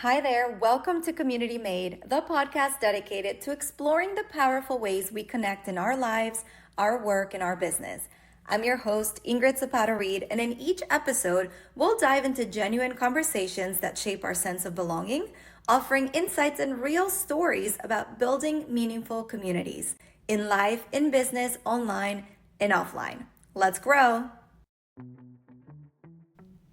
Hi there, welcome to Community Made, the podcast dedicated to exploring the powerful ways we connect in our lives, our work, and our business. I'm your host, Ingrid Zapata Read, and in each episode, we'll dive into genuine conversations that shape our sense of belonging, offering insights and real stories about building meaningful communities in life, in business, online, and offline. Let's grow!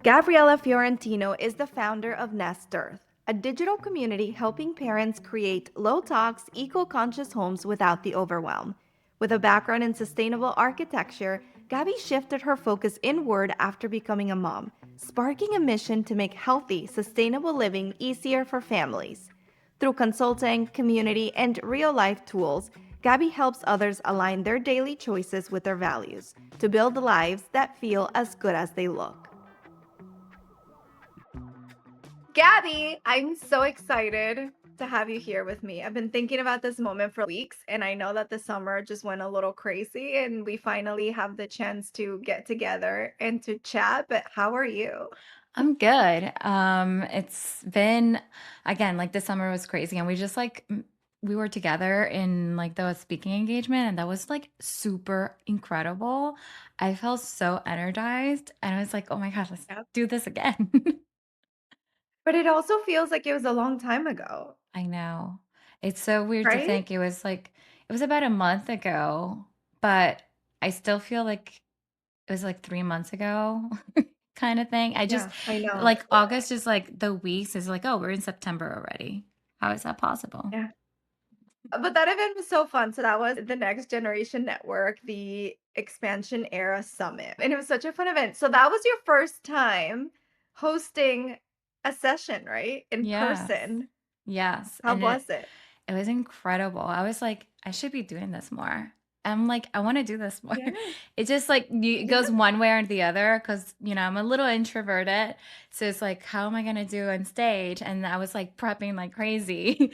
Gabriela Fiorentino is the founder of Nest Earth, a digital community helping parents create low-tox, eco-conscious homes without the overwhelm. With a background in sustainable architecture, Gabi shifted her focus inward after becoming a mom, sparking a mission to make healthy, sustainable living easier for families. Through consulting, community, and real-life tools, Gabi helps others align their daily choices with their values to build lives that feel as good as they look. Gabi, I'm so excited to have you here with me. I've been thinking about this moment for weeks, and I know that the summer just went a little crazy, and we finally have the chance to get together and to chat. But how are you? I'm good. It's been again like the summer was crazy, and we just we were together in like the speaking engagement, and that was like super incredible. I felt so energized, and I was like, "Oh my gosh, let's Yep. do this again." But it also feels like it was a long time ago, I know. It's so weird to right? think it was about a month ago, but I still feel like it was like 3 months ago. Kind of thing. I just Yeah, I know. like August is like the weeks is like, oh, we're in September already. How is that possible? Yeah. But that event was so fun. So that was the Next Generation Network, the Expansion Era Summit. And it was such a fun event. So that was your first time hosting a session, right? In Yes. person. Yes. How And was it? it was incredible. I was like, I should be doing this more. I'm like, I want to do this more. Yeah. It just like it Yeah. goes one way or the other because, I'm a little introverted. So it's like, how am I going to do on stage? And I was like prepping like crazy.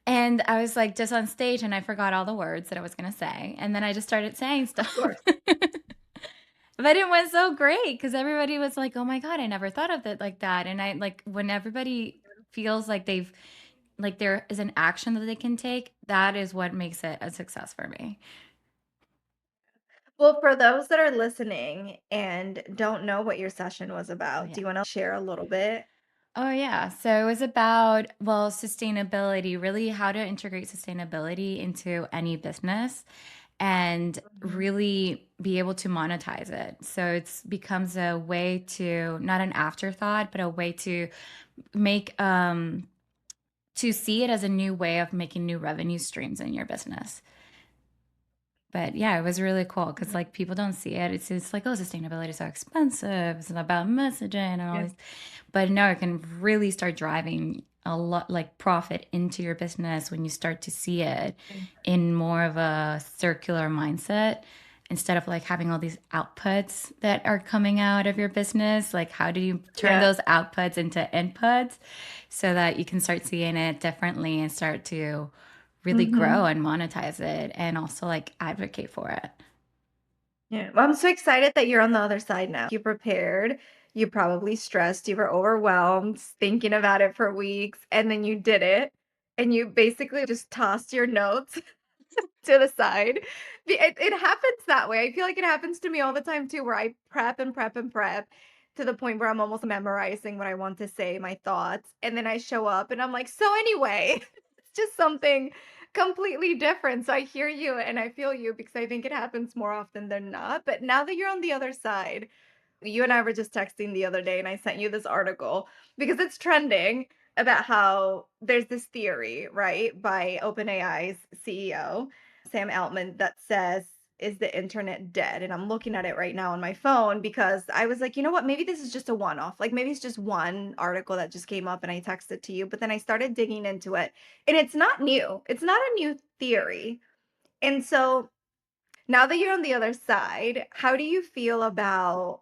And I was like just on stage and I forgot all the words that I was going to say. And then I just started saying Of stuff. course. But it was so great because everybody was like, "Oh my god, I never thought of it like that." And I like when everybody feels like there is an action that they can take, that is what makes it a success for me. Well, for those that are listening and don't know what your session was Oh about, do yeah. you want to share a little bit? Oh yeah. So it was about, well, sustainability, really how to integrate sustainability into any business and Mhm. really be able to monetize it. So it's becomes a way to not an afterthought, but a way to make to see it as a new way of making new revenue streams in your business. But yeah, it was really cool because like people don't see it. It's like, oh, sustainability is so expensive. It's about messaging and all Yeah. this. But no, it can really start driving a lot like profit into your business when you start to see it in more of a circular mindset instead of like having all these outputs that are coming out of your business. Like, how do you turn Yeah. those outputs into inputs so that you can start seeing it differently and start to really grow Mhm. and monetize it and also like advocate for it? Yeah. Well, I'm so excited that you're on the other side now. You prepared, you probably stressed, you were overwhelmed, thinking about it for weeks, and then you did it. And you basically just tossed your notes to the side. It happens that way. I feel like it happens to me all the time too, where I prep and prep and prep to the point where I'm almost memorizing what I want to say, my thoughts. And then I show up and I'm like, so anyway, it's just something completely different. So I hear you and I feel you because I think it happens more often than not. But now that you're on the other side, you and I were just texting the other day, and I sent you this article because it's trending about how there's this theory, right, by OpenAI's CEO, Sam Altman, that says, is the internet dead? And I'm looking at it right now on my phone because I was like, you know what? Maybe this is just a one off. Like maybe it's just one article that just came up and I texted to you. But then I started digging into it and it's not new. It's not a new theory. And so now that you're on the other side, how do you feel about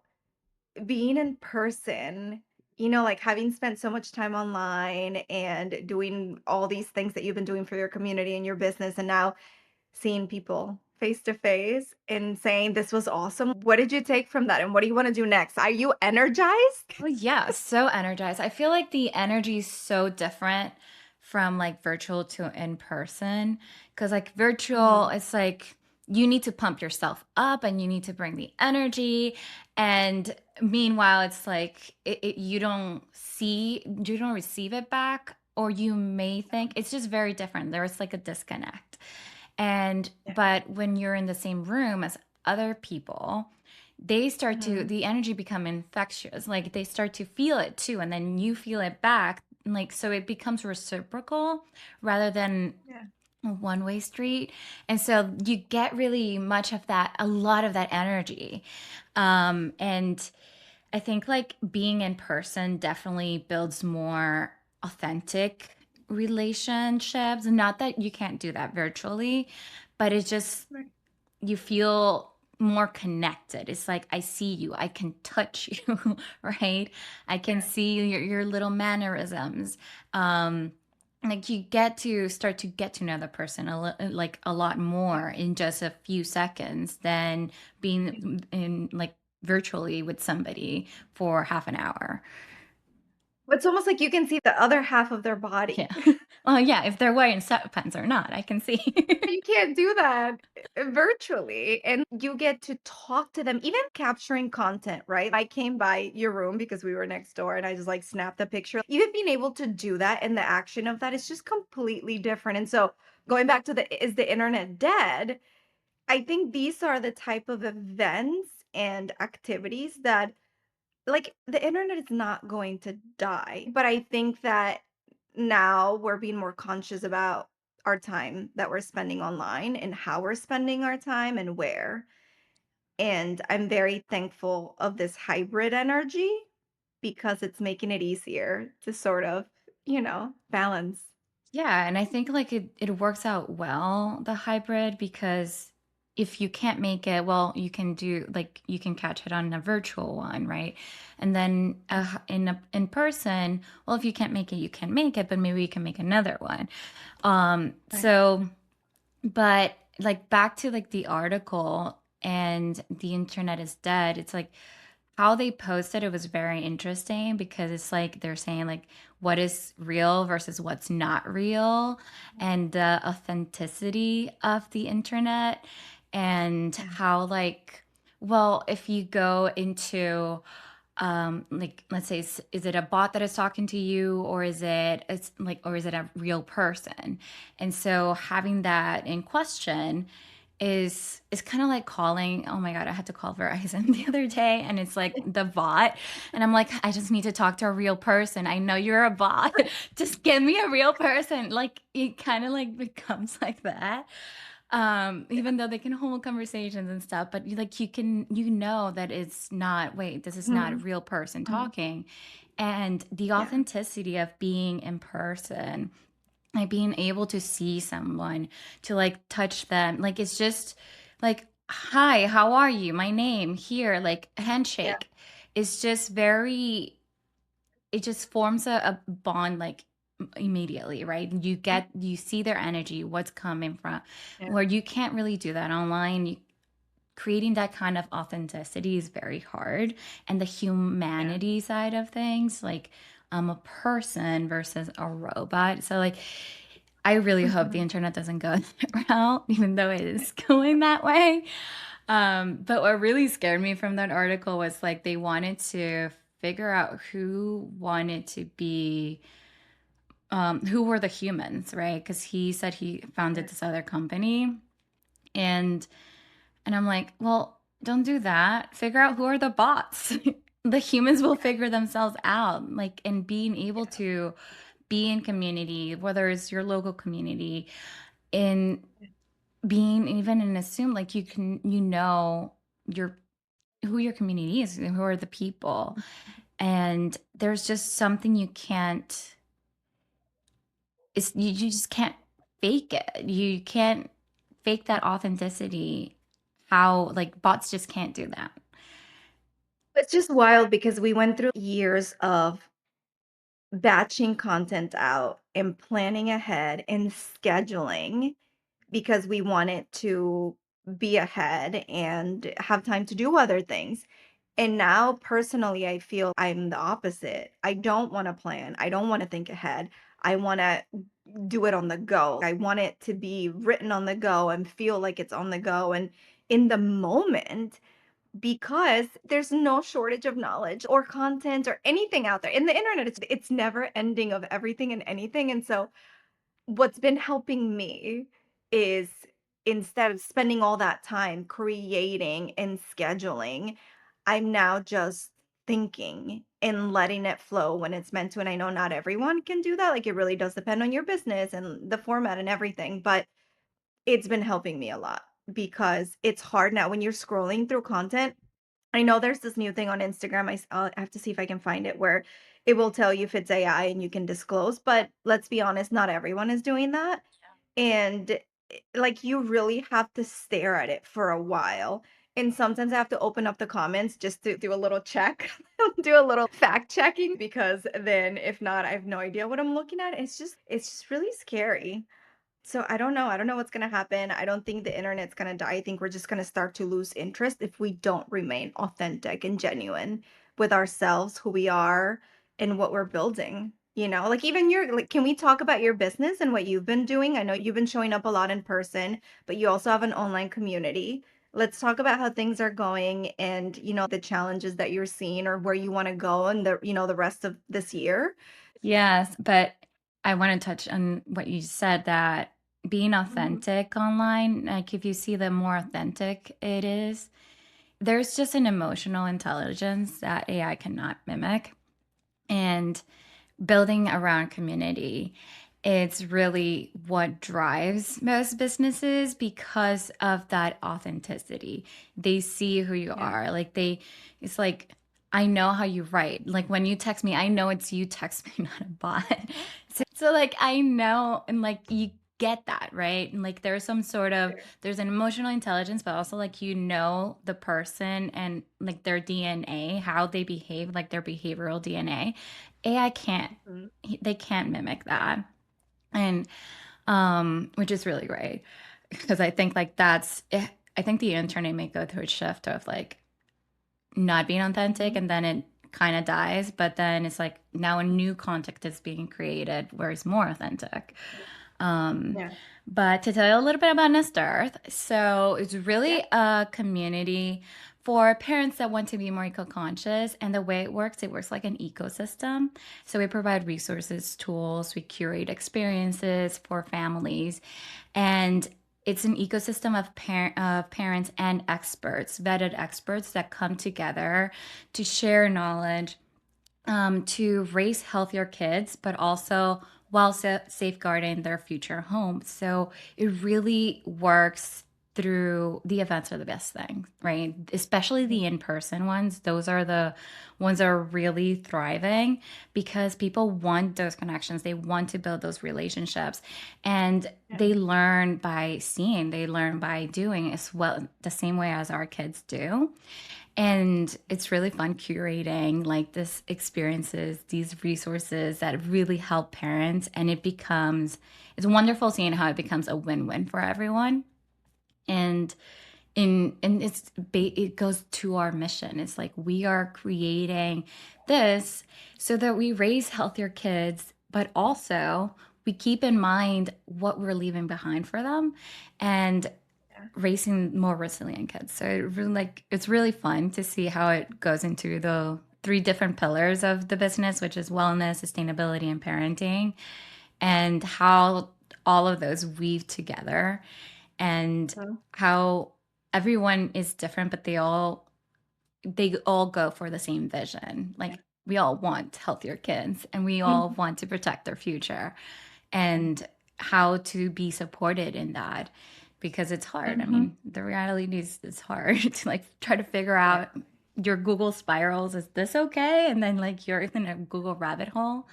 being in person, like having spent so much time online and doing all these things that you've been doing for your community and your business, and now seeing people face to face and saying, "This was awesome." What did you take from that, and what do you wanna do next? Are you energized? Oh, yeah, so energized. I feel like the energy is so different from like virtual to in person. Cause like virtual, Mhm. it's like you need to pump yourself up and you need to bring the energy. And meanwhile, it's like you don't receive it back, or you may think it's just very different. There's like a disconnect. And Yeah. but when you're in the same room as other people, they start to Mhm. the energy become infectious, like they start to feel it too, and then you feel it back, like so it becomes reciprocal rather than Yeah. a one-way street. And so you get really much of that, a lot of that energy. And I think like being in person definitely builds more authentic relationships. Not that you can't do that virtually, but it just Right. you feel more connected. It's like I see you, I can touch you, right? I can Yeah. see your little mannerisms. Um, like you get to start to get to know the person like a lot Yeah. more in just a few seconds than Yeah. being in like virtually with somebody for half an hour. It's almost like you can see the other half of their Yeah. body. Well, yeah, if they're wearing sweatpants or not, I can see. You can't do that virtually, and you get to talk to them, even capturing content, right? I came by your room because we were next door and I just like snapped a picture. Even being able to do that and the action of that is just completely different. And so going back to the is the internet dead? I think these are the type of events and activities that like, the internet is not going to die, but I think that now we're being more conscious about our time that we're spending online and how we're spending our time and where. And I'm very thankful of this hybrid energy because it's making it easier to sort of, balance. Yeah, and I think like it works out well, the hybrid, because if you can't make it, well, you can do like you can catch it on a virtual one, right? And then in person, well, if you can't make it, you can make it, but maybe you can make another one. Right. So but like back to like the article and the internet is dead, it's like how they posted it was very interesting because it's like they're saying like what is real versus what's not real, and the authenticity of the internet, and Yeah. how like, well, if you go into like let's say is it a bot that is talking to you, or is it's like, or is it a real person? And so having that in question is kind of like calling, oh my god, I had to call Verizon the other day, and it's like the bot, and I'm like, I just need to talk to a real person. I know you're a bot. Just give me a real person. Like it kind of like becomes like that. Even though they can hold conversations and stuff, but like you know that it's not, wait, this is not a Mhm. real person Mhm. talking. And the Yeah. authenticity of being in person, like being able to see someone, to like touch them, like it's just like, hi, how are you, my name here, like Yeah. handshake, is just very, it just forms a bond like immediately, right? You see their energy, what's coming from, Yeah. where you can't really do that online. Creating that kind of authenticity is very hard. And the Yeah. humanity side of things, like I'm a person versus a robot. So like I really hope the Mhm. internet doesn't go that route, even though it is going that way. But what really scared me from that article was like they wanted to figure out who wanted to be, who were the humans, right? Because he said he founded Yeah. this other company, and I'm like, well, don't do that. Figure out who are the bots. The humans will figure themselves out. Like, and being able Yeah. to be in community, whether it's your local community, in being even and assume like you can, your who your community is, who are the people. And there's just something you can't, you just can't fake it. You can't fake that authenticity. How like bots just can't do that. It's just wild because we went through years of batching content out and planning ahead and scheduling because we wanted to be ahead and have time to do other things. And now, personally, I feel I'm the opposite. I don't want to plan. I don't want to think ahead. I want to do it on the go. I want it to be written on the go and feel like it's on the go and in the moment, because there's no shortage of knowledge or content or anything out there. In the internet, it's never ending of everything and anything. And so what's been helping me is, instead of spending all that time creating and scheduling, I'm now just thinking and letting it flow when it's meant to. And I know not everyone can do that. Like, it really does depend on your business and the format and everything. But it's been helping me a lot, because it's hard now when you're scrolling through content. I know there's this new thing on Instagram. I'll have to see if I can find it, where it will tell you if it's AI and you can disclose. But let's be honest, not everyone is doing that. And like, you really have to stare at it for a while. And sometimes I have to open up the comments just to do a little check, do a little fact checking, because then if not, I have no idea what I'm looking at. It's just really scary. So I don't know. I don't know what's gonna happen. I don't think the internet's gonna die. I think we're just gonna start to lose interest if we don't remain authentic and genuine with ourselves, who we are, and what we're building. Like, even can we talk about your business and what you've been doing? I know you've been showing up a lot in person, but you also have an online community. Let's talk about how things are going, and, the challenges that you're seeing, or where you want to go, and the rest of this year. Yes, but I want to touch on what you said, that being Mhm. authentic online, like if you see the more authentic it is, there's just an emotional intelligence that AI cannot mimic. And building around community, it's really what drives most businesses because of that authenticity. They see who you Yeah. are. It's like, I know how you write. Like when you text me, I know it's you text me, not a bot. So like, I know, and like, you get that, right? And like, there's an emotional intelligence, but also like, the person and like their DNA, how they behave, like their behavioral DNA. AI can't. Mhm. They can't mimic that, and which is really great because I think like I think the internet may go through a shift of like not being authentic, Mhm. and then it kind of dies, but then it's like now a new context is being created where it's more authentic. Um, Yeah. but to tell you a little bit about Nest Earth, so it's Yeah. really a community for parents that want to be more eco-conscious. And the way it works like an ecosystem. So we provide resources, tools, we curate experiences for families, and it's an ecosystem of parents and experts, vetted experts that come together to share knowledge, to raise healthier kids, but also while safeguarding their future home. So it really works through the events are the best thing, right? Especially Mhm. the in-person ones. Those are the ones that are really thriving because people want those connections. They want to build those relationships. And Yeah. they learn by seeing, they learn by doing as well, the same way as our kids do. And it's really fun curating like this experiences, these resources that really help parents. And it's wonderful seeing how it becomes a win-win for everyone. And it goes to our mission. It's like we are creating this so that we raise healthier kids, but also we keep in mind what we're leaving behind for them. And Yeah. raising more resilient kids. So it's really fun to see how it goes into the three different pillars of the business, which is wellness, sustainability, and parenting, and how all of those weave together, and Mhm. how everyone is different, but they all go for the same vision. Yeah. Like we all want healthier kids and we all Mhm. want to protect their future, Yeah. and how to be supported in that because it's hard. I Mhm. mean, the reality is it's hard to like try to figure Yeah. out your Google spirals. Is this okay? And then like you're in a Google rabbit hole.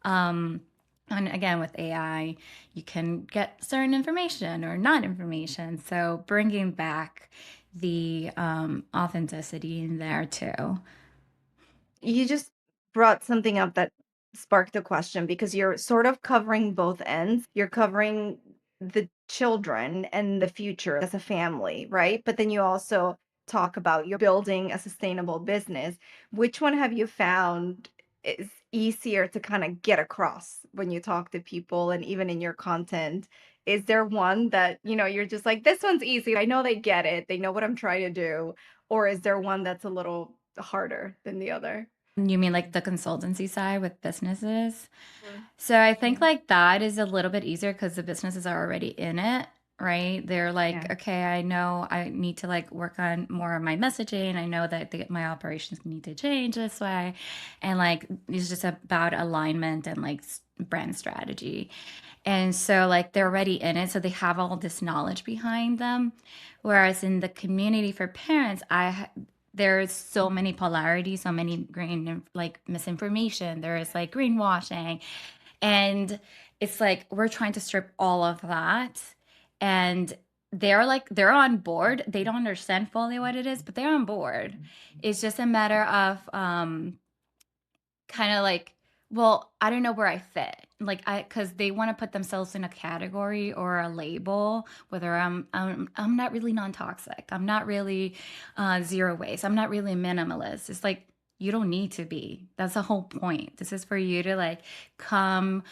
Um, and again, with AI, you can get certain information or not information. So bringing back the authenticity in there too. You just brought something up that sparked a question, because you're sort of covering both ends. You're covering the children and the future as a family, right? But then you also talk about you're building a sustainable business. Which one have you found is easier to kind of get across when you talk to people and even in your content? Is there one that, you're just like, this one's easy. I know they get it. They know what I'm trying to do. Or is there one that's a little harder than the other? You mean like the consultancy side with businesses? Mhm. So I think Yeah. like that is a little bit easier because the businesses are already in it, right? They're like, Yeah. okay, I know I need to like work on more of my messaging. I know that my operations need to change this way. And like, it's just about alignment and like brand strategy. And so like they're already in it. So they have all this knowledge behind them. Whereas in the community for parents, there's so many polarities, so many green like misinformation. There is like greenwashing, and it's like we're trying to strip all of that. And they're on board. They don't understand fully what it is, but they're on board. It's just a matter of kind of like, well, I don't know where I fit. Like cuz they want to put themselves in a category or a label, whether I'm not really non-toxic. I'm not really zero waste. I'm not really minimalist. It's like you don't need to be. That's the whole point. This is for you to like come,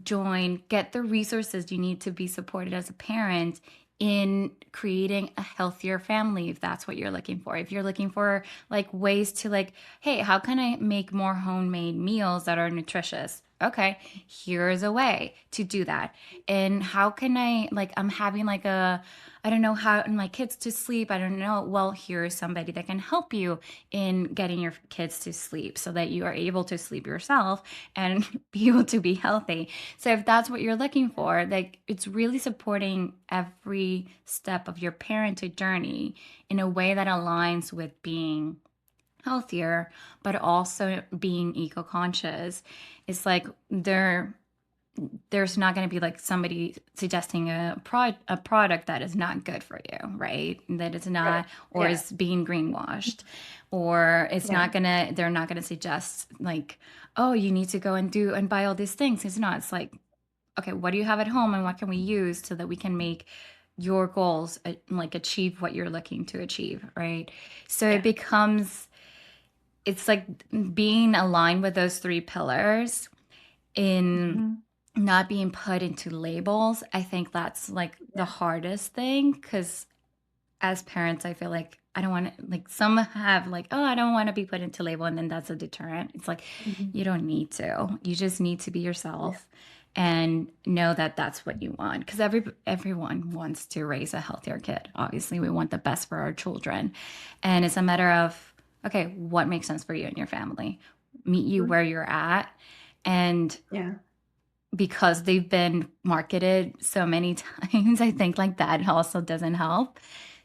join, get the resources you need to be supported as a parent in creating a healthier family if that's what you're looking for. If you're looking for like ways to like, hey, how can I make more homemade meals that are nutritious? Okay, here's a way to do that. And how can I like I'm having like I don't know how my kids to sleep. I don't know. Well, here's somebody that can help you in getting your kids to sleep so that you are able to sleep yourself and be able to be healthy. So if that's what you're looking for, like it's really supporting every step of your parenting journey in a way that aligns with being healthier, but also being eco-conscious. It's like there's not going to be like somebody suggesting a product that is not good for you, right? That is Right. not, or Yeah. is being greenwashed, or it's Yeah. not gonna they're not gonna suggest like, oh, you need to go and do and buy all these things. It's not. It's like, okay, what do you have at home and what can we use so that we can make your goals like achieve what you're looking to achieve, right? So it Yeah. becomes it's like being aligned with those three pillars in Mhm. not being put into labels. I think that's like the Yeah. hardest thing because as parents, I feel like I don't want to, like, some have like, oh, I don't want to be put into label. And then that's a deterrent. It's like, Mhm. you don't need to. You just need to be Yeah. yourself and know that that's what you want. Because everyone wants to raise a healthier kid. Obviously, we want the best for our children. And it's a matter of, okay, what makes sense for you and your family? Meet you Mhm. where you're at. And Yeah. because they've been marketed so many times, I think like that also doesn't help.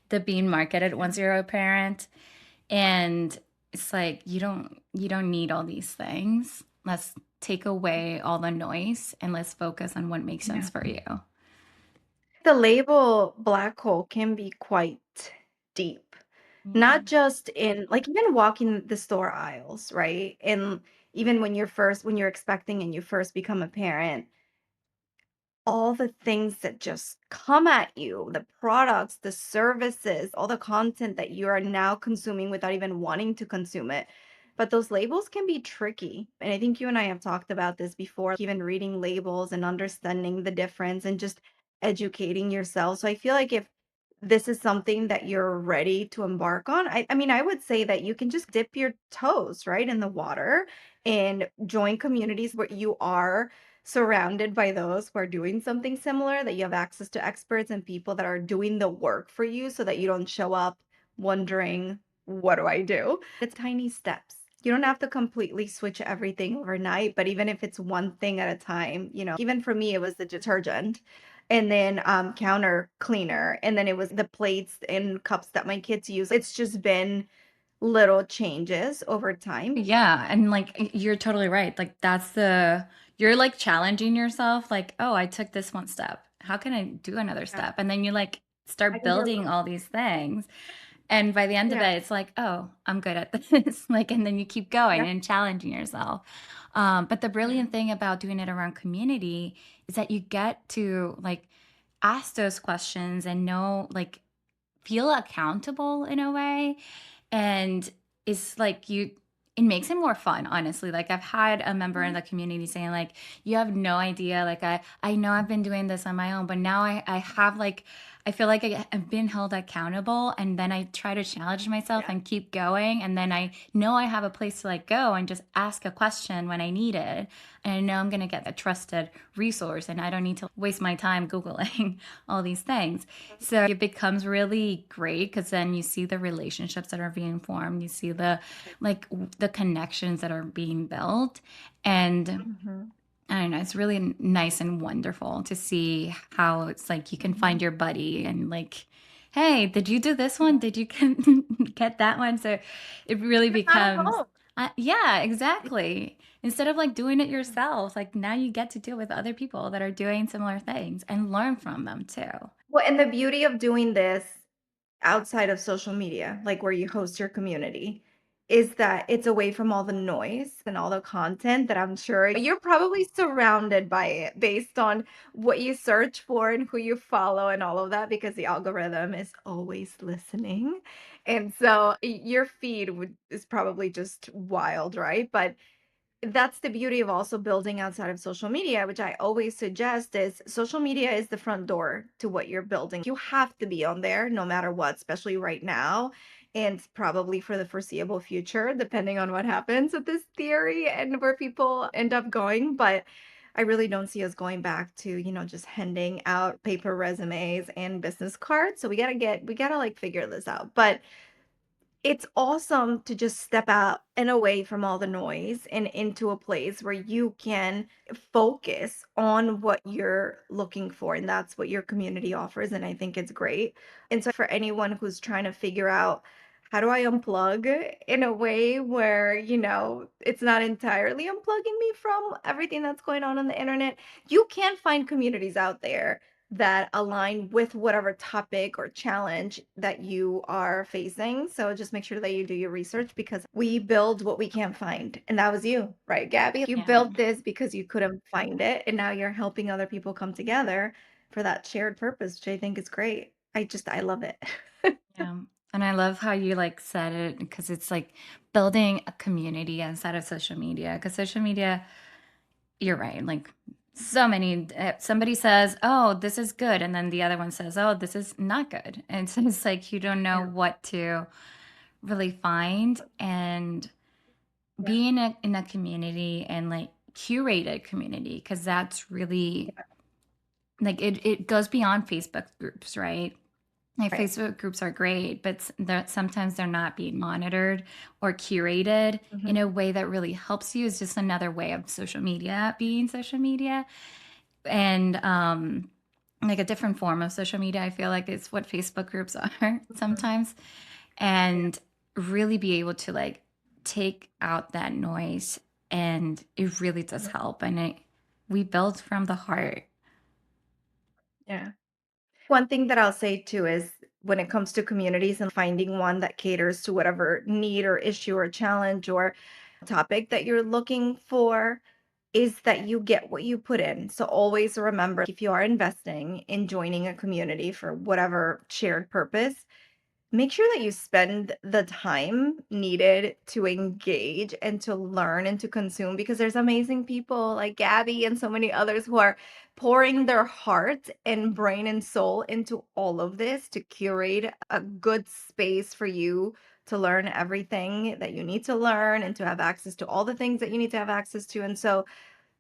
The being marketed Yeah. once you're a parent, and it's like you don't need all these things. Let's take away all the noise and let's focus on what makes sense Yeah. for you. The label black hole can be quite deep. Not Mhm. just in like even walking the store aisles, right? And even when you're expecting and you first become a parent, all the things that just come at you, the products, the services, all the content that you are now consuming without even wanting to consume it. But those labels can be tricky. And I think you and I have talked about this before, even reading labels and understanding the difference and just educating yourself. So I feel like if this is something that you're ready to embark on, I mean, I would say that you can just dip your toes right in the water and join communities where you are surrounded by those who are doing something similar, that you have access to experts and people that are doing the work for you so that you don't show up wondering, what do I do? It's tiny steps. You don't have to completely switch everything overnight, but even if it's one thing at a time, even for me, it was the detergent and then counter cleaner. And then it was the plates and cups that my kids use. It's just been little changes over time. Yeah, and like you're totally right. Like you're like challenging yourself like, "Oh, I took this one step. How can I do another Yeah. step?" And then you like I start can do building it. all these things. And by the end of Yeah. it, it's like, "Oh, I'm good at this." Like, and then you keep going Yeah. and challenging yourself. But the Yeah. brilliant thing about doing it around community is that you get to like ask those questions and know, like, feel accountable in a way, and it's like it makes it more fun, honestly. Like, I've had a member in Mhm. the community saying, like, "You have no idea, like, I know I've been doing this on my own, but now I have, like, I feel like I've been held accountable, and then I try to challenge myself Yeah. and keep going, and then I know I have a place to, like, go and just ask a question when I need it, and I know I'm gonna get a trusted resource, and I don't need to waste my time Googling all these things." So it becomes really great because then you see the relationships that are being formed, you see the connections that are being built, and Mhm. I don't know, it's really nice and wonderful to see how it's like you can find Mhm. your buddy and, like, "Hey, did you do this one? Yeah. Did you get that one?" So it really You're not becomes alone. yeah, exactly. Instead of, like, doing it Yeah. yourself, like, now you get to do it with other people that are doing similar things and learn from them too. Well, and the beauty of doing this outside of social media, like where you host your community, is that it's away from all the noise and all the content that I'm sure you're probably surrounded by it based on what you search for and who you follow and all of that, because the algorithm is always listening. And so your feed is probably just wild, right? But that's the beauty of also building outside of social media, which I always suggest is social media is the front door to what you're building. You have to be on there no matter what, especially right now and probably for the foreseeable future, depending on what happens with this theory and where people end up going. But I really don't see us going back to, just handing out paper resumes and business cards. So we gotta like figure this out. But it's awesome to just step out and away from all the noise and into a place where you can focus on what you're looking for, and that's what your community offers, and I think it's great. And so for anyone who's trying to figure out, how do I unplug in a way where, it's not entirely unplugging me from everything that's going on the internet? You can find communities out there that align with whatever topic or challenge that you are facing. So just make sure that you do your research, because we build what we can't find. And that was you, right, Gabby? You Yeah. built this because you couldn't find it. And now you're helping other people come together for that shared purpose, which I think is great. I love it. Yeah. And I love how you, like, said it because it's like building a community inside of social media. Because social media, you're right. Like, so many, somebody says, "Oh, this is good." And then the other one says, "Oh, this is not good." And so it's like you don't know Yeah. what to really find. And Yeah. being in a community and, like, curated community, because that's really Yeah. like it goes beyond Facebook groups, right? Like, Right. Facebook groups are great, but sometimes they're not being monitored or curated in Mhm. a way that really helps you. Is just another way of social media being social media, and like a different form of social media. I feel like it's what Facebook groups are Mhm. sometimes, Yeah. and really be able to, like, take out that noise, and it really does help. And we build from the heart. Yeah. One thing that I'll say too is, when it comes to communities and finding one that caters to whatever need or issue or challenge or topic that you're looking for, is that you get what you put in. So always remember, if you are investing in joining a community for whatever shared purpose, make sure that you spend the time needed to engage and to learn and to consume, because there's amazing people like Gabby and so many others who are pouring their heart and brain and soul into all of this to curate a good space for you to learn everything that you need to learn and to have access to all the things that you need to have access to. And so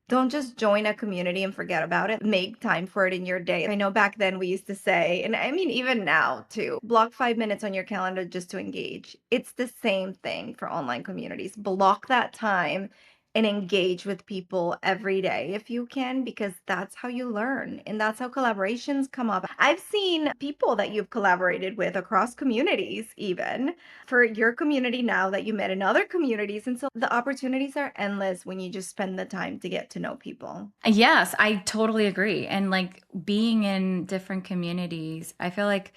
don't just join a community and forget about it. Make time for it in your day. I know back then we used to say, and I mean, even now too, block 5 minutes on your calendar just to engage. It's the same thing for online communities. Block that time and engage with people every day if you can, because that's how you learn and that's how collaborations come up. I've seen people that you've collaborated with across communities, even for your community now that you met in other communities. And so the opportunities are endless when you just spend the time to get to know people. Yes, I totally agree. And, like, being in different communities, I feel like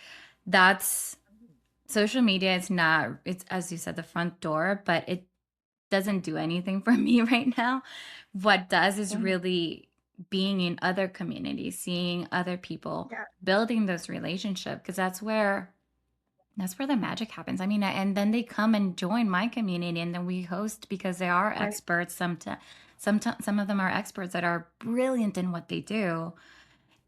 that's social media is not, it's, as you said, the front door, but it doesn't do anything for me right now. What does is Mhm. really being in other communities, seeing other people, building those relationships, because that's where the magic happens. I mean, and then they come and join my community, and then we host because they are Right. experts. Some of them are experts that are brilliant in what they do,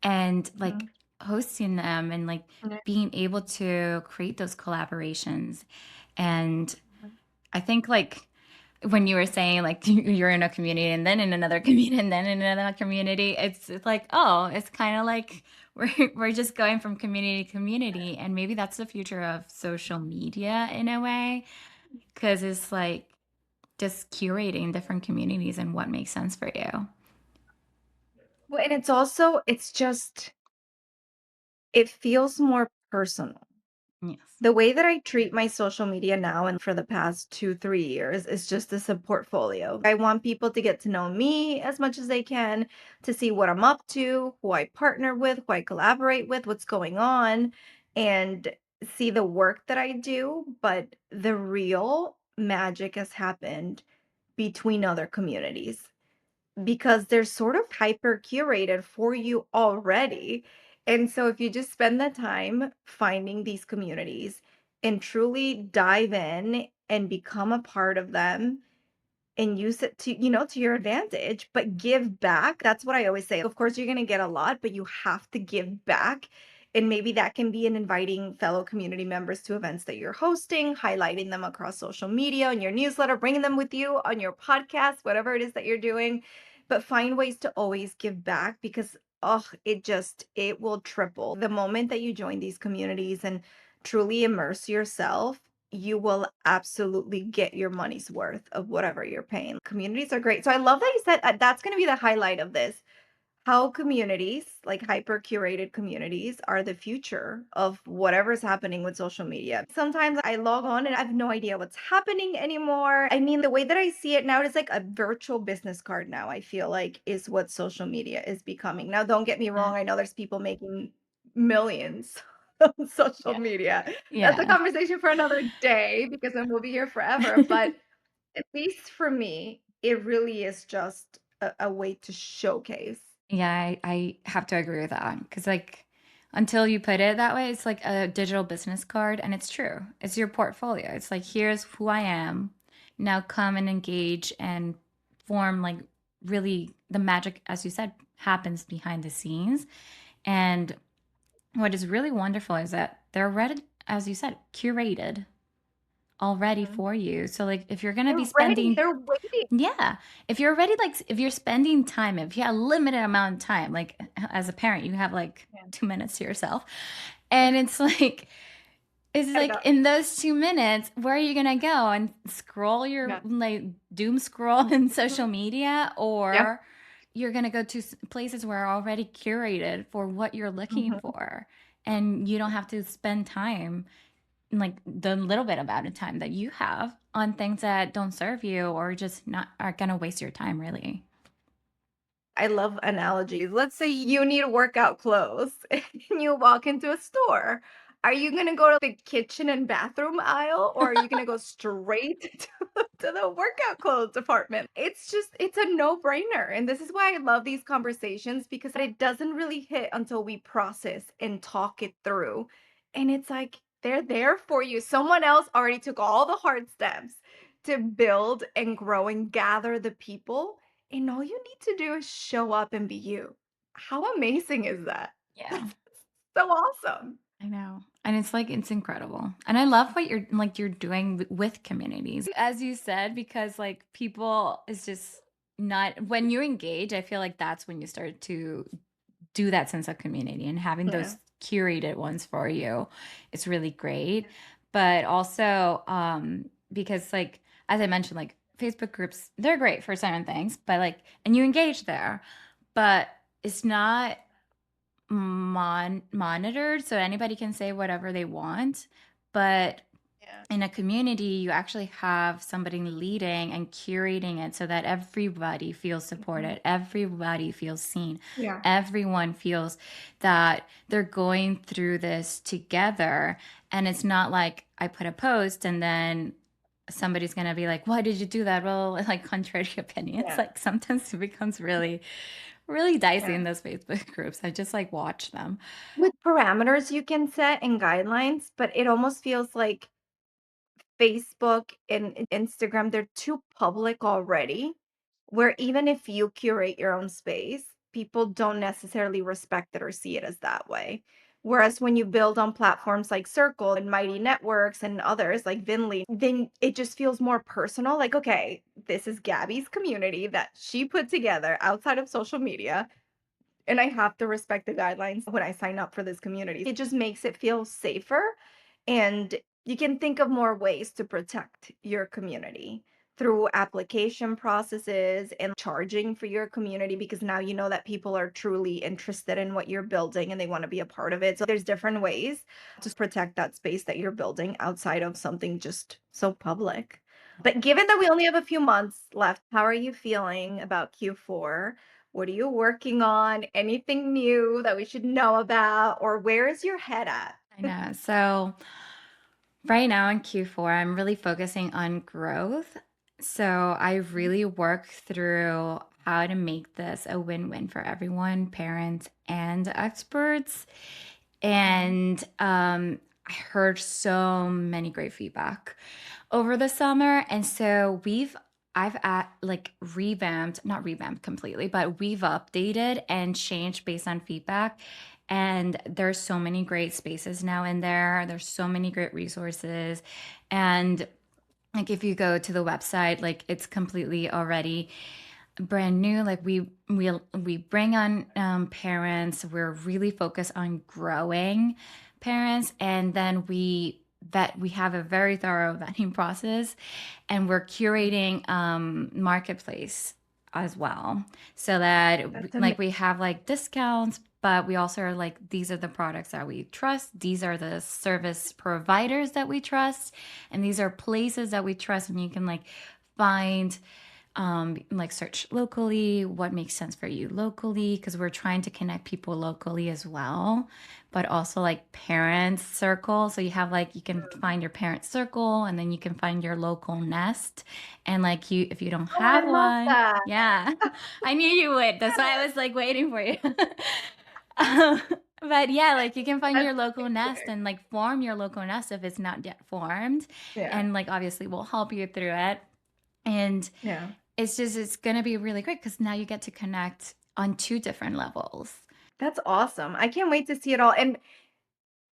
and like Mhm. hosting them and like Yeah. being able to create those collaborations. And Mhm. I think like when you were saying like you're in a community and then in another community and then in another community, it's like, oh, it's kind of like we're just going from community to community, and maybe that's the future of social media in a way, because it's like just curating different communities and what makes sense for you. Well, and it's just it feels more personal. Yes. The way that I treat my social media now and for the past 2, 3 years is just as a portfolio. I want people to get to know me as much as they can, to see what I'm up to, who I partner with, who I collaborate with, what's going on, and see the work that I do. But the real magic has happened between other communities because they're sort of hyper curated for you already. And so if you just spend the time finding these communities and truly dive in and become a part of them, and use it to, to your advantage, but give back. That's what I always say. Of course, you're going to get a lot, but you have to give back. And maybe that can be in inviting fellow community members to events that you're hosting, highlighting them across social media and your newsletter, bringing them with you on your podcast, whatever it is that you're doing. But find ways to always give back because it will triple the moment that you join these communities and truly immerse yourself. You will absolutely get your money's worth of whatever you're paying. Communities are great. So I love that you said that's going to be the highlight of this. How communities, like hyper curated communities, are the future of whatever's happening with social media. Sometimes I log on and I have no idea what's happening anymore. I mean, the way that I see it now, it's like a virtual business card now, I feel like is what social media is becoming. Now, don't get me Uh, wrong. I know there's people making millions on social yeah. media. That's a Yeah. conversation for another day because then we'll be here forever. But at least for me, it really is just a way to showcase. Yeah, I have to agree with that because, like, until you put it that way, it's like a digital business card, and it's true. It's your portfolio. It's like, here's who I am. Now come and engage and form, like, really the magic, as you said, happens behind the scenes. And what is really wonderful is that they're already, as you said, curated already Mhm. for you. So, like, if you're going to be They're ready, spending they're waiting. yeah. If you're already like if you're spending time, if you have a limited amount of time, like as a parent, you have like Yeah, 2 minutes to yourself. And it's gotta like go. in those 2 minutes, where are you gonna go and scroll your Yeah. like doom scroll in social Mhm. media, Yeah. or you're gonna go to places where are already curated for what you're looking Mhm. for, and you don't have to spend time like the little bit amount of time that you have on things that don't serve you or just not are gonna waste your time really. I love analogies. Let's say you need workout clothes and you walk into a store. Are you gonna go to the kitchen and bathroom aisle or are you gonna go straight to the workout clothes department? It's a no-brainer. And this is why I love these conversations because it doesn't really hit until we process and talk it through. And it's like they're there for you. Someone else already took all the hard steps to build and grow and gather the people, and all you need to do is show up and be you. How amazing is that? Yeah, That's so awesome. I know. And it's like it's incredible. And I love what you're doing with communities. As you said, because like people is just not when you engage, I feel like that's when you start to do that sense of community, and having Yeah. those curated ones for you. It's really great. But also, because like as I mentioned, like Facebook groups, they're great for certain things, but like and you engage there, but it's not monitored, so anybody can say whatever they want. But Yeah. in a community, you actually have somebody leading and curating it so that everybody feels Mhm. supported, everybody feels seen, Yeah. everyone feels that they're going through this together. And it's not like I put a post and then somebody's going to be like, why did you do that? Well, like contrary opinions, Yeah. like sometimes it becomes really really dicey Yeah. in those Facebook groups. I just like watch them. With parameters you can set and guidelines, but it almost feels like Facebook and Instagram, they're too public already, where even if you curate your own space, people don't necessarily respect it or see it as that way. Whereas when you build on platforms like Circle and Mighty Networks and others like Vinly, then it just feels more personal. Like, okay, this is Gabby's community that she put together outside of social media. And I have to respect the guidelines when I sign up for this community. It just makes it feel safer, and you can think of more ways to protect your community through application processes and charging for your community because now you know that people are truly interested in what you're building and they want to be a part of it. So there's different ways to protect that space that you're building outside of something just so public. But given that we only have a few months left, how are you feeling about Q4? What are you working on? Anything new that we should know about? Or where is your head at? I know. So right now in Q4, I'm really focusing on growth. So I really work through how to make this a win-win for everyone, parents and experts. Mhm. And I heard so many great feedback over the summer. And so I've like revamped, not revamped completely, but we've updated and changed based on feedback. And there's so many great spaces now in there. There's so many great resources. And like if you go to the website, like it's completely already brand new. Like we bring on parents. We're really focused on growing parents, and then we have a very thorough vetting process, and we're curating marketplace as well, so that That's like amazing. we have like discounts, but we also are like, these are the products that we trust, these are the service providers that we trust, and these are places that we trust, and you can like find like search locally what makes sense for you locally, because we're trying to connect people locally as well, but also like parents circle, so you have like you can find your parent circle, and then you can find your local nest, and like you, if you don't Oh, I have love one, that. yeah. I knew you would, that's why I Yes, was like waiting for you. But yeah, like you can find that's your local nest amazing. and like form your local nest if it's not yet formed, Yeah, and like obviously we'll help you through it. And yeah. it's gonna be really great because now you get to connect on two different levels. That's awesome. I can't wait to see it all. And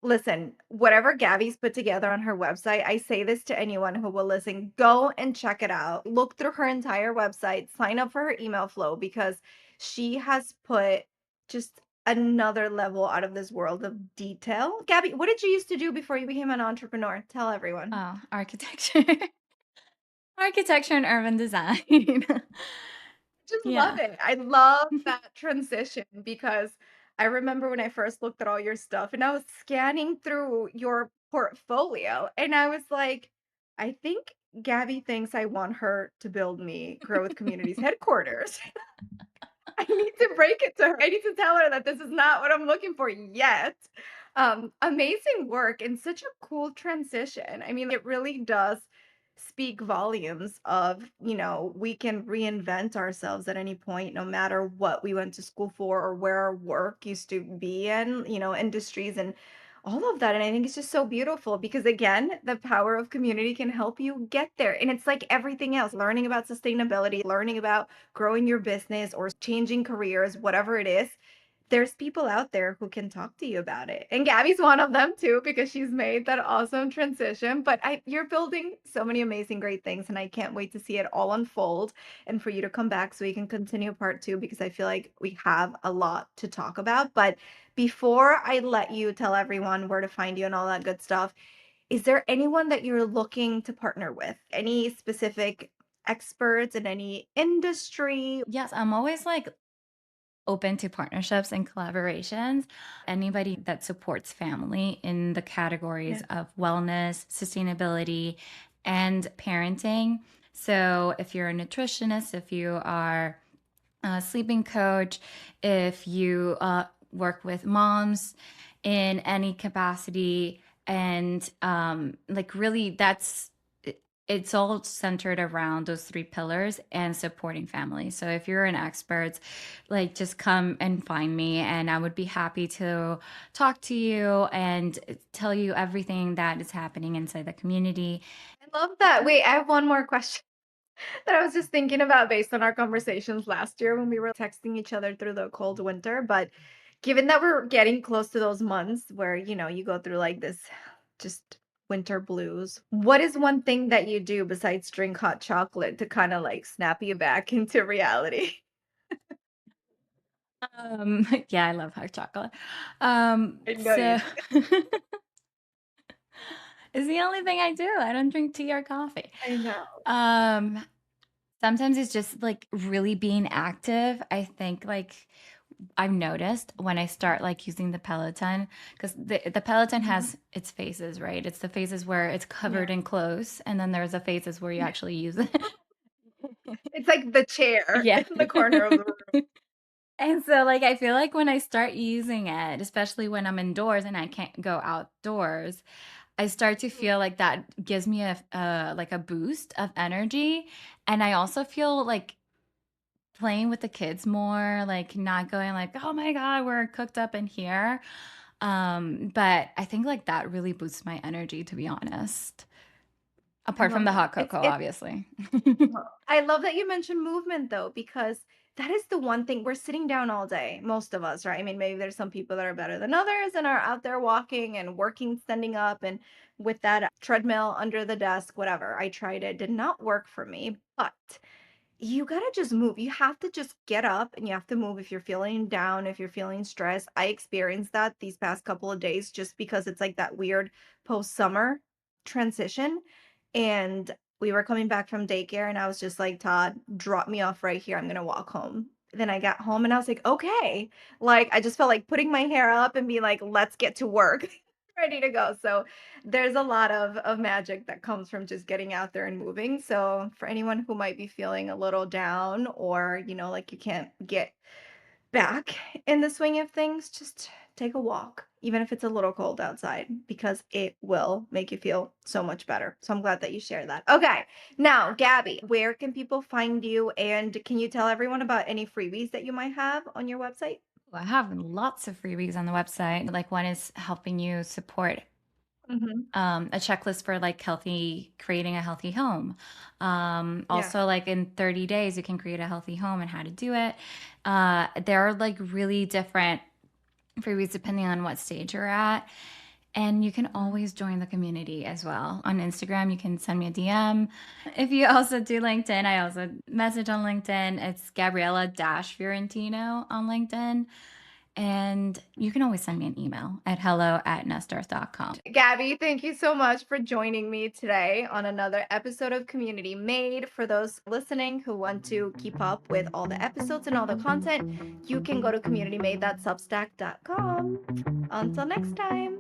listen, whatever Gabby's put together on her website, I say this to anyone who will listen, go and check it out. Look through her entire website, sign up for her email flow because she has put just another level out of this world of detail. Gabby, what did you used to do before you became an entrepreneur? Tell everyone. Oh, architecture. Architecture and urban design. Just love Yeah. it. I love that transition because I remember when I first looked at all your stuff and I was scanning through your portfolio and I was like, I think Gabby thinks I want her to build me Growth Communities headquarters. I need to break it to her. I need to tell her that this is not what I'm looking for yet. Amazing work and such a cool transition. I mean, it really does speak volumes of, we can reinvent ourselves at any point, no matter what we went to school for or where our work used to be in, industries and all of that. And I think it's just so beautiful because, again, the power of community can help you get there. And it's like everything else, learning about sustainability, learning about growing your business or changing careers, whatever it is, there's people out there who can talk to you about it. And Gabby's one of them too, because she's made that awesome transition. But you're building so many amazing, great things. And I can't wait to see it all unfold and for you to come back so we can continue part two, because I feel like we have a lot to talk about. But before I let you tell everyone where to find you and all that good stuff, is there anyone that you're looking to partner with? Any specific experts in any industry? Yes, I'm always like open to partnerships and collaborations. Anybody that supports family in the categories Yeah. of wellness, sustainability, and parenting. So if you're a nutritionist, if you are a sleeping coach, if you work with moms in any capacity, and like really that's it's all centered around those 3 pillars and supporting family. So if you're an expert, like, just come and find me, and I would be happy to talk to you and tell you everything that is happening inside the community. I love that. Wait, I have one more question that I was just thinking about based on our conversations last year when we were texting each other through the cold winter. But given that we're getting close to those months where, you go through like this just winter blues, what is one thing that you do besides drink hot chocolate to kind of like snap you back into reality? Yeah, I love hot chocolate. I know you So do. it's the only thing I do. I don't drink tea or coffee. I know. Um, Sometimes it's just, like, really being active. I think, like, I've noticed when I start, like, using the Peloton, because the Peloton Mhm. has its phases, right? It's the phases where it's Yeah. covered in clothes, and then there's the phases where you actually use it. It's like the chair Yeah. in the corner of the room. And so, like, I feel like when I start using it, especially when I'm indoors and I can't go outdoors, I start to feel like that gives me like, a boost of energy, and I also feel like playing with the kids more, like, not going like, "Oh my god, we're cooked up in here." But I think, like, that really boosts my energy, to be honest, I apart from love the that. hot It's cocoa, it's obviously. Well, I love that you mentioned movement though, because that is the one thing we're sitting down all day, most of us, right? I mean, maybe there's some people that are better than others and are out there walking and working, standing up and with that treadmill under the desk, whatever. I tried it, did not work for me, but you gotta just move. You have to just get up and you have to move if you're feeling down, if you're feeling stressed. I experienced that these past couple of days just because it's like that weird post-summer transition. And we were coming back from daycare and I was just like, Todd, drop me off right here. I'm gonna walk home. Then I got home and I was like, okay. Like I just felt like putting my hair up and being like, let's get to work. Ready to go. So there's a lot of magic that comes from just getting out there and moving. So for anyone who might be feeling a little down or, like you can't get back in the swing of things, just take a walk, even if it's a little cold outside, because it will make you feel so much better. So I'm glad that you shared that. Okay. Now, Gabby, where can people find you? And can you tell everyone about any freebies that you might have on your website? I have lots of freebies on the website. Like, one is helping you support Hmm. a checklist for, like, creating a healthy home. Yeah. Also, like, in 30 days, you can create a healthy home and how to do it. There are, like, really different freebies depending on what stage you're at. And you can Mhm. always join the community as well. On Instagram, you can send me a DM. If you also do LinkedIn, I also message on LinkedIn. It's Gabriela Fiorentino on LinkedIn. And you can always send me an email at hello@nesters.com. Gabby, thank you so much for joining me today on another episode of Community Made. For those listening who want to keep up with all the episodes and all the content, you can go to communitymade.substack.com. Until next time.